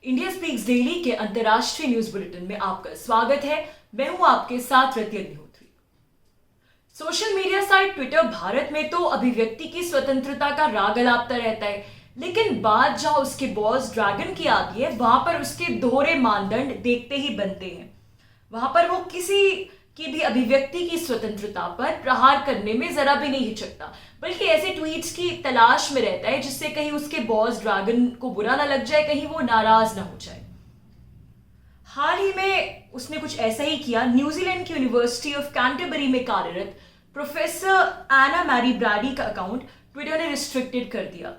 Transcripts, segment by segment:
India speaks daily के अंतर्राष्ट्रीय news bulletin में आपका स्वागत है। मैं हूं आपके साथ Rati Agnihotri. Social media site Twitter Bharat में तो अभिव्यक्ति की स्वतंत्रता का राग अलापता रहता है, लेकिन बात जहां उसके बॉस ड्रैगन की आती है वहां पर उसके दोहरे मानदंड देखते ही बनते हैं। वहां पर वो किसी की भी अभिव्यक्ति की स्वतंत्रता पर प्रहार करने में जरा भी नहीं हिचकता, बल्कि ऐसे ट्वीट्स की तलाश में रहता है जिससे कहीं उसके बॉस ड्रैगन को बुरा ना लग जाए, कहीं वो नाराज ना हो जाए। हाल ही में उसने कुछ ऐसा ही किया। न्यूजीलैंड की यूनिवर्सिटी ऑफ कैंटरबरी में कार्यरत प्रोफेसर एना मैरी ब्रैडी का अकाउंट ट्विटर ने रिस्ट्रिक्टेड कर दिया।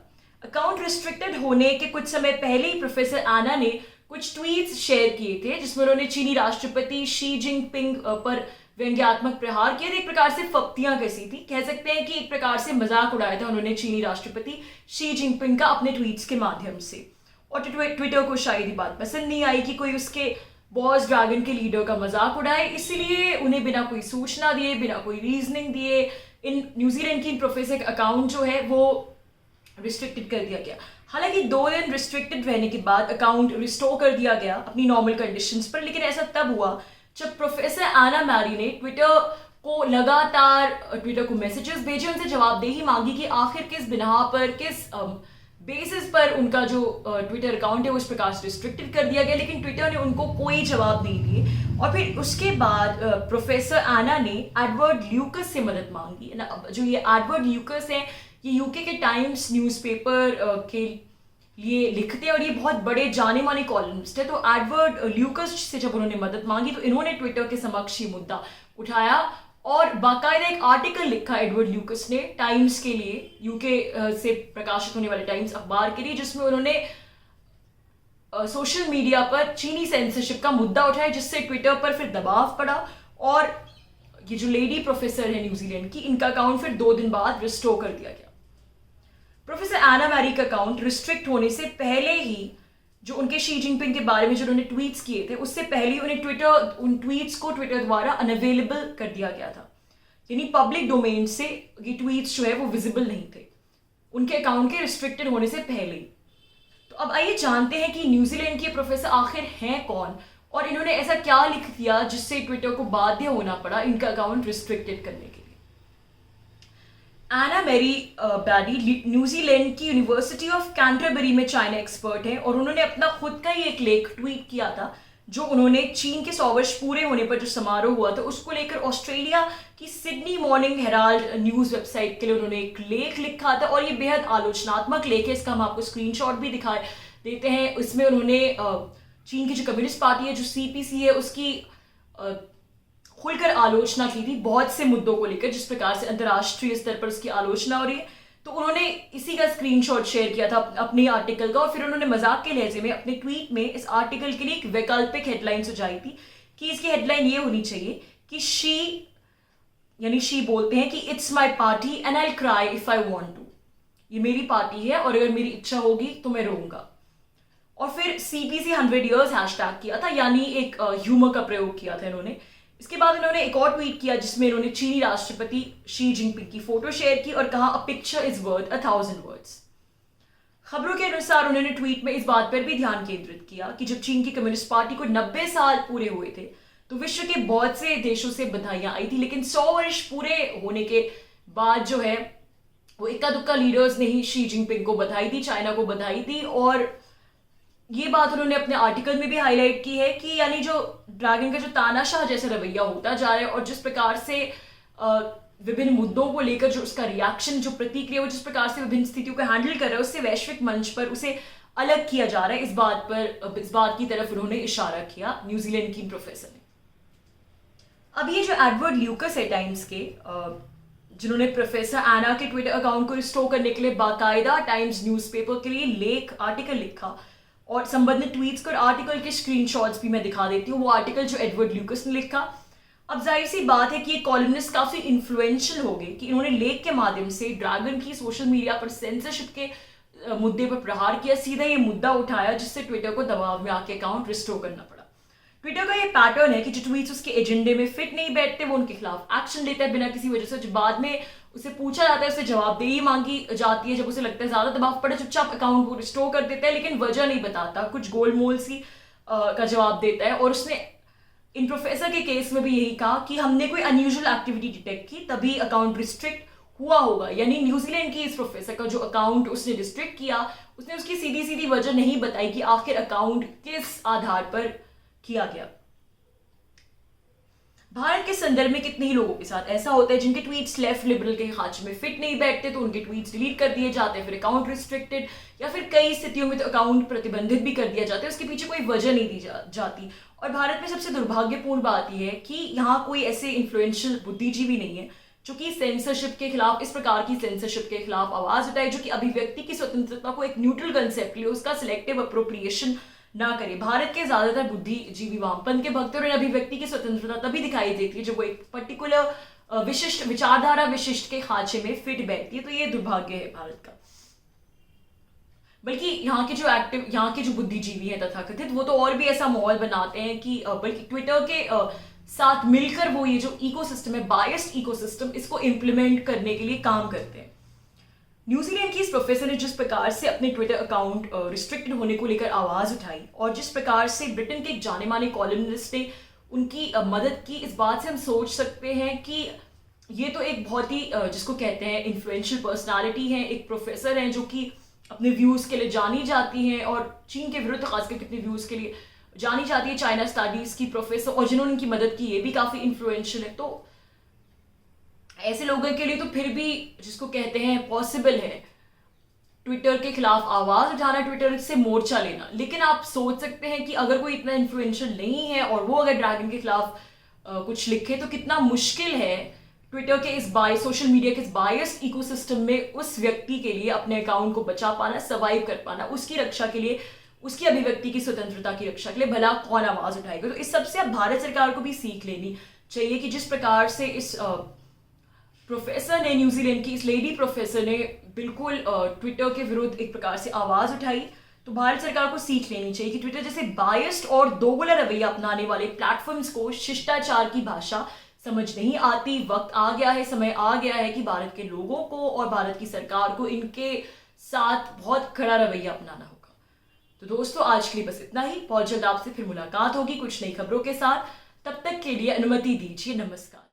अकाउंट रिस्ट्रिक्टेड होने के कुछ समय पहले ही प्रोफेसर एना ने कुछ ट्वीट्स शेयर किए थे जिसमें उन्होंने चीनी राष्ट्रपति शी जिनपिंग पर व्यंग्यात्मक प्रहार किए थे। एक प्रकार से फप्तियां कसी थी, कह सकते हैं कि एक प्रकार से मजाक उड़ाया था उन्होंने चीनी राष्ट्रपति शी जिनपिंग का अपने ट्वीट्स के माध्यम से। और ट्विटर को शायद ये बात पसंद नहीं आई कि कोई उसके बॉस ड्रैगन के लीडर का मजाक उड़ाए, इसीलिए उन्हें बिना कोई सूचना दिए, बिना कोई रीजनिंग दिए इन न्यूजीलैंड की प्रोफेसर का अकाउंट जो है वो रिस्ट्रिक्टेड कर दिया गया। हालांकि 2 दिन रिस्ट्रिक्टेड रहने के बाद अकाउंट रिस्टोर कर दिया गया अपनी नॉर्मल कंडीशंस पर, लेकिन ऐसा तब हुआ जब प्रोफेसर एना मैरी ने ट्विटर को लगातार ट्विटर को मैसेजेस भेजे, उनसे जवाबदेही मांगी कि आखिर किस बिना पर, किस बेसिस पर उनका जो ट्विटर अकाउंट है वो इस प्रकार से रिस्ट्रिक्टेड कर दिया गया, लेकिन ट्विटर ने उनको कोई जवाब नहीं दिए। और फिर उसके बाद प्रोफेसर एना ने एडवर्ड ल्यूकस से मदद मांगी। जो ये एडवर्ड ल्यूकस है, ये यूके के टाइम्स न्यूज़पेपर के लिए लिखते हैं और ये बहुत बड़े जाने माने कॉलमिस्ट है। तो एडवर्ड ल्यूकस से जब उन्होंने मदद मांगी तो इन्होंने ट्विटर के समक्ष ये मुद्दा उठाया और बाकायदा एक आर्टिकल लिखा एडवर्ड ल्यूकस ने टाइम्स के लिए, यूके से प्रकाशित होने वाले टाइम्स अखबार के लिए, जिसमें उन्होंने सोशल मीडिया पर चीनी सेंसरशिप का मुद्दा उठाया, जिससे ट्विटर पर फिर दबाव पड़ा और ये जो लेडी प्रोफेसर है न्यूजीलैंड की, इनका अकाउंट फिर 2 दिन बाद रिस्टोर कर दिया गया। प्रोफेसर एना मैरी का अकाउंट रिस्ट्रिक्ट होने से पहले ही जो उनके शी जिनपिंग के बारे में जो उन्होंने ट्वीट्स किए थे, उससे पहले ही उन ट्वीट्स को ट्विटर द्वारा अनअवेलेबल कर दिया गया था, यानी पब्लिक डोमेन से ये ट्वीट्स जो है वो विजिबल नहीं थे उनके अकाउंट के रिस्ट्रिक्टेड होने से पहले ही। तो अब आइए जानते हैं कि न्यूजीलैंड के प्रोफेसर आखिर हैं कौन और इन्होंने ऐसा क्या लिख दिया जिससे ट्विटर को बाध्य होना पड़ा इनका अकाउंट रिस्ट्रिक्टेड करने के लिए। एना मैरी ब्रैडी न्यूजीलैंड की यूनिवर्सिटी ऑफ कैंटरबरी में चाइना एक्सपर्ट हैं और उन्होंने अपना खुद का ही एक लेख ट्वीट किया था जो उन्होंने चीन के 100 वर्ष पूरे होने पर जो समारोह हुआ था उसको लेकर ऑस्ट्रेलिया की Sydney morning Herald news website के लिए उन्होंने एक लेख लिखा था और ये बेहद आलोचनात्मक लेख है। इसका हम आपको स्क्रीनशॉट भी दिखा देते हैं। इसमें उन्होंने चीन की जो कम्युनिस्ट पार्टी है, जो सीपीसी है, उसकी खुलकर आलोचना की थी बहुत से मुद्दों को लेकर, जिस प्रकार से अंतर्राष्ट्रीय स्तर पर उसकी आलोचना हो रही है। तो उन्होंने इसी का स्क्रीनशॉट शेयर किया था अपने आर्टिकल का और फिर उन्होंने मजाक के लहजे में अपने ट्वीट में इस आर्टिकल के लिए एक वैकल्पिक हेडलाइन सुझाई थी कि इसकी हेडलाइन ये होनी चाहिए कि शी बोलते हैं कि it's my party and I cry if I want to. ये मेरी पार्टी है और अगर मेरी इच्छा होगी तो मैं रोऊंगा। और फिर CPC 100 years हैशटैग किया था, यानी एक ह्यूमर का प्रयोग किया था इन्होंने। इसके बाद उन्होंने एक और ट्वीट किया जिसमें उन्होंने चीनी राष्ट्रपति शी जिनपिंग की फोटो शेयर की और कहा a picture is worth 1000 words। खबरों के अनुसार उन्होंने ट्वीट में इस बात पर भी ध्यान केंद्रित किया कि जब चीन की कम्युनिस्ट पार्टी को 90 साल पूरे हुए थे तो विश्व के बहुत से देशों से बधाइयां आई थी, लेकिन 100 वर्ष पूरे होने के बाद जो है वो इक्का दुक्का लीडर्स ने ही शी जिनपिंग को बधाई दी, चाइना को बधाई दी। और ये बात उन्होंने अपने आर्टिकल में भी हाईलाइट की है कि यानी जो ड्रैगन का जो तानाशाह जैसा रवैया होता जा रहा है और जिस प्रकार से विभिन्न मुद्दों को लेकर जो उसका रिएक्शन, जो प्रतिक्रिया, वो जिस प्रकार से विभिन्न स्थितियों को हैंडल कर रहा है, उससे वैश्विक मंच पर उसे अलग किया जा रहा है। इस बात की तरफ उन्होंने इशारा किया न्यूजीलैंड की प्रोफेसर ने। अब ये जो एडवर्ड ल्यूकस है टाइम्स के, जिन्होंने प्रोफेसर एना के ट्विटर अकाउंट को रिस्टोर करने के लिए बाकायदा टाइम्स न्यूज़पेपर के लिए आर्टिकल लिखा और संबंधित ट्वीट्स और आर्टिकल के स्क्रीनशॉट्स भी मैं दिखा देती हूँ। वो आर्टिकल जो एडवर्ड ल्यूकस ने लिखा, अब जाहिर सी बात है कि ये कॉलमनिस्ट काफी इन्फ्लुएंशियल हो गए कि इन्होंने लेख के माध्यम से ड्रैगन की सोशल मीडिया पर सेंसरशिप के मुद्दे पर प्रहार किया, सीधा ये मुद्दा उठाया जिससे ट्विटर को दबाव में आके अकाउंट रिस्टोर करना पड़ा। ट्विटर का ये पैटर्न है कि जो ट्वीट्स उसके एजेंडे में फिट नहीं बैठते वो उनके खिलाफ एक्शन लेता है बिना किसी वजह से। जो बाद में उसे पूछा जाता है, उसे जवाबदेही मांगी जाती है, जब उसे लगता है ज्यादा दबाव पड़े, चुपचाप अकाउंट वो रिस्टोर कर देता है, लेकिन वजह नहीं बताता, कुछ गोलमोल सी का जवाब देता है। और उसने इन प्रोफेसर के केस में भी यही कहा कि हमने कोई अनयूजुअल एक्टिविटी डिटेक्ट की तभी अकाउंट रिस्ट्रिक्ट हुआ होगा। यानी न्यूजीलैंड की इस प्रोफेसर का जो अकाउंट उसने रिस्ट्रिक्ट किया, उसने उसकी सीधी सीधी वजह नहीं बताई कि आखिर अकाउंट किस आधार पर किया गया। भारत के संदर्भ में कितने ही लोगों के साथ ऐसा होता है जिनके ट्वीट्स लेफ्ट लिबरल के खांचे में फिट नहीं बैठते, तो उनके ट्वीट्स डिलीट कर दिए जाते हैं, फिर अकाउंट रिस्ट्रिक्टेड, या फिर कई स्थितियों में तो अकाउंट प्रतिबंधित भी कर दिया जाता है, उसके पीछे कोई वजह नहीं दी जाती। और भारत में सबसे दुर्भाग्यपूर्ण बात यह है कि यहाँ कोई ऐसे इन्फ्लुएंशियल बुद्धिजीवी नहीं है जो कि सेंसरशिप के खिलाफ, इस प्रकार की सेंसरशिप के खिलाफ आवाज उठाए, जो कि अभिव्यक्ति की स्वतंत्रता को एक न्यूट्रल कंसेप्ट लिए उसका सिलेक्टिव अप्रोप्रिएशन ना करे। भारत के ज्यादातर बुद्धिजीवी वामपंथ के भक्त, और अभिव्यक्ति की स्वतंत्रता तभी दिखाई देती है जब वो एक पर्टिकुलर विशिष्ट विचारधारा विशिष्ट के खांचे में फिट बैठती है। तो ये दुर्भाग्य है भारत का। बल्कि यहाँ के जो बुद्धिजीवी हैं तथाकथित, वो तो और भी ऐसा माहौल बनाते हैं कि बल्कि ट्विटर के साथ मिलकर वो ये जो इकोसिस्टम है, बायस्ड इकोसिस्टम, इसको इम्प्लीमेंट करने के लिए काम करते हैं। न्यूजीलैंड की इस प्रोफेसर ने जिस प्रकार से अपने ट्विटर अकाउंट रिस्ट्रिक्टेड होने को लेकर आवाज उठाई, और जिस प्रकार से ब्रिटेन के एक जाने माने कॉलमनिस्ट ने उनकी मदद की, इस बात से हम सोच सकते हैं कि ये तो एक बहुत ही जिसको कहते हैं इन्फ्लुएंशियल पर्सनालिटी है, एक प्रोफेसर हैं जो कि अपने व्यूज के लिए जानी जाती हैं, और चीन के विरुद्ध खासकर कितने व्यूज के लिए जानी जाती है, चाइना स्टडीज की प्रोफेसर, और जिन्होंने उनकी मदद की ये भी काफी इन्फ्लुएंशियल है। तो ऐसे लोगों के लिए तो फिर भी जिसको कहते हैं पॉसिबल है ट्विटर के खिलाफ आवाज उठाना, ट्विटर से मोर्चा लेना। लेकिन आप सोच सकते हैं कि अगर कोई इतना इन्फ्लुएंशियल नहीं है और वो अगर ड्रैगन के खिलाफ कुछ लिखे, तो कितना मुश्किल है ट्विटर के इस सोशल मीडिया के इस बायस्ड इकोसिस्टम में उस व्यक्ति के लिए अपने अकाउंट को बचा पाना, सर्वाइव कर पाना, उसकी रक्षा के लिए, उसकी अभिव्यक्ति की स्वतंत्रता की रक्षा के लिए भला कौन आवाज उठाएगा। तो इस सबसे अब भारत सरकार को भी सीख लेनी चाहिए कि जिस प्रकार से इस प्रोफेसर ने, न्यूजीलैंड की इस लेडी प्रोफेसर ने बिल्कुल ट्विटर के विरुद्ध एक प्रकार से आवाज उठाई, तो भारत सरकार को सीख लेनी चाहिए कि ट्विटर जैसे बायस्ड और दोगला रवैया अपनाने वाले प्लेटफॉर्म्स को शिष्टाचार की भाषा समझ नहीं आती। वक्त आ गया है, समय आ गया है कि भारत के लोगों को और भारत की सरकार को इनके साथ बहुत कड़ा रवैया अपनाना होगा। तो दोस्तों, आज के लिए बस इतना ही। बहुत जल्द आपसे फिर मुलाकात होगी कुछ नई खबरों के साथ। तब तक के लिए अनुमति दीजिए। नमस्कार।